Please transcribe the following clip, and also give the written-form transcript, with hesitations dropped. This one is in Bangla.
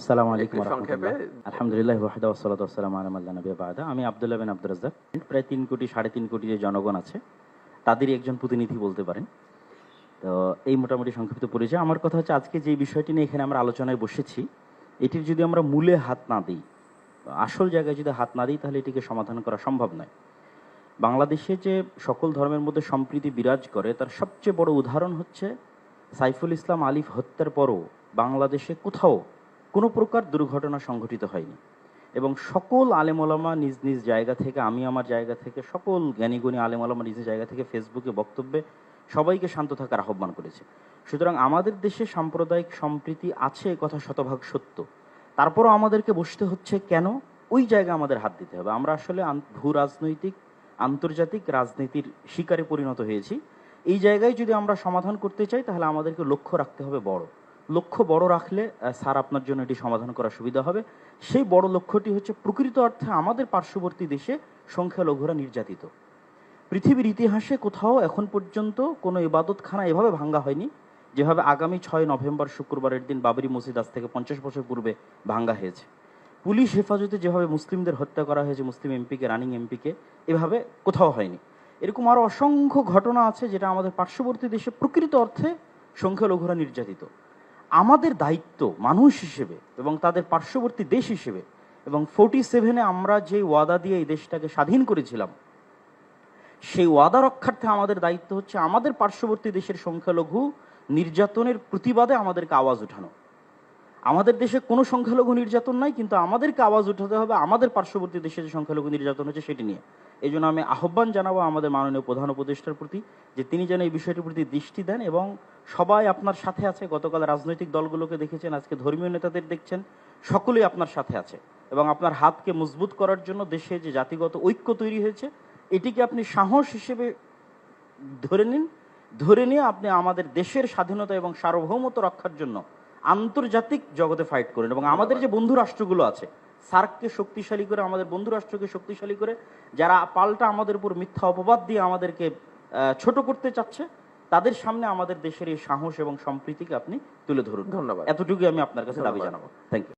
আসসালামু আলাইকুম ওয়া রাহমাতুল্লাহ। আলহামদুলিল্লাহ ওয়াহদা ওয়াসসালাতু ওয়াসসালামু আলা মান লা নাবিয়্যা বা'দা। আমি আব্দুল্লাহ বিন আব্দুর রাজ্জাক। প্রায় ৩ কোটি ৩.৫ কোটি যে জনগণ আছে তাদেরই একজন প্রতিনিধি বলতে পারেন। তো এই মোটামুটি সংক্ষিপ্ত পরিচয়। আমার কথা হচ্ছে আজকে যে বিষয়টি নিয়ে এখানে আমরা আলোচনায় বসেছি, এটির যদি আমরা মূলে হাত না দিই, আসল জায়গায় যদি হাত না দিই, তাহলে এটিকে সমাধান করা সম্ভব নয়। বাংলাদেশে যে সকল ধর্মের মধ্যে সম্প্রীতি বিরাজ করে তার সবচেয়ে বড় উদাহরণ হচ্ছে সাইফুল ইসলাম আলিফ হত্যার পরও বাংলাদেশে কোথাও কোনো প্রকার দুর্ঘটনা সংঘটিত হয়নি এবং সকল আলেম ওলামা নিজ নিজ জায়গা থেকে, আমি আমার জায়গা থেকে, সকল জ্ঞানীগুণী আলেম ওলামা নিজ জায়গা থেকে ফেসবুকে বক্তব্যে সবাইকে শান্ত থাকার আহ্বান করেছে। সুতরাং আমাদের দেশে সাম্প্রদায়িক সম্প্রীতি আছে, কথা শতভাগ সত্য। তারপরও আমাদেরকে বসতে হচ্ছে কেন? ওই জায়গায় আমাদের হাত দিতে হবে। আমরা আসলে ভূ রাজনৈতিক আন্তর্জাতিক রাজনীতির শিকারে পরিণত হয়েছি। এই জায়গায় যদি আমরা সমাধান করতে চাই, তাহলে আমাদেরকে লক্ষ্য রাখতে হবে বড়। লক্ষ্য বড় রাখলে স্যার আপনার জন্য এটি সমাধান করা সুবিধা হবে। সেই বড় লক্ষ্যটি হচ্ছে প্রকৃত অর্থে আমাদের পার্শ্ববর্তী দেশে সংখ্যালঘুরা নির্যাতিত। পৃথিবীর ইতিহাসে কোথাও এখন পর্যন্ত কোনো ইবাদতখানা এভাবে ভাঙ্গা হয়নি যেভাবে আগামী 6 নভেম্বর শুক্রবারের দিন বাবরি মসজিদ আজ থেকে 50 বছর পূর্বে ভাঙ্গা হয়েছে। পুলিশ হেফাজতে যেভাবে মুসলিমদের হত্যা করা হয়েছে, মুসলিম এমপিকে, রানিং এমপিকে, এভাবে কোথাও হয়নি। এরকম আরও অসংখ্য ঘটনা আছে যেটা আমাদের পার্শ্ববর্তী দেশে প্রকৃত অর্থে সংখ্যালঘুরা নির্যাতিত। আমাদের দায়িত্ব মানুষ হিসেবে এবং তাদের পার্শ্ববর্তী দেশ হিসেবে, এবং 47-এ আমরা যে ওয়াদা দিয়ে এই দেশটাকে স্বাধীন করেছিলাম, সেই ওয়াদা রক্ষার্থে আমাদের দায়িত্ব হচ্ছে আমাদের পার্শ্ববর্তী দেশের সংখ্যালঘু নির্যাতনের প্রতিবাদে আমাদেরকে আওয়াজ উঠানো। আমাদের দেশে কোনো সংখ্যালঘু নির্যাতন নাই, কিন্তু আমাদেরকে আওয়াজ উঠাতে হবে আমাদের পার্শ্ববর্তী দেশে যে সংখ্যালঘু নির্যাতন হচ্ছে সেটি নিয়ে। এই জন্য আমি আহ্বান জানাবো আমাদের মাননীয় প্রধান উপদেষ্টার প্রতি যে তিনি যেন এই বিষয়টির প্রতি দৃষ্টি দেন এবং সবাই আপনার সাথে আছে। গতকাল রাজনৈতিক দলগুলোকে দেখেছেন, আজকে ধর্মীয় নেতাদের দেখছেন, সকলেই আপনার সাথে আছে এবং আপনার হাতকে মজবুত করার জন্য দেশে যে জাতিগত ঐক্য তৈরি হয়েছে এটিকে আপনি সাহস হিসেবে ধরে নিন। ধরে নিয়ে আপনি আমাদের দেশের স্বাধীনতা এবং সার্বভৌমত্ব রক্ষার জন্য আন্তর্জাতিক জগতে ফাইট করেন এবং আমাদের যে বন্ধু রাষ্ট্রগুলো আছে, সার্ককে শক্তিশালী করে, আমাদের বন্ধু রাষ্ট্রকে শক্তিশালী করে, যারা পাল্টা আমাদের উপর মিথ্যা অপবাদ দিয়ে আমাদেরকে ছোট করতে চাচ্ছে, তাদের সামনে আমাদের দেশের এই সাহস এবং সম্প্রীতিকে আপনি তুলে ধরুন। ধন্যবাদ। এতটুকুই আমি আপনার কাছে দাবি জানাবো। Thank you.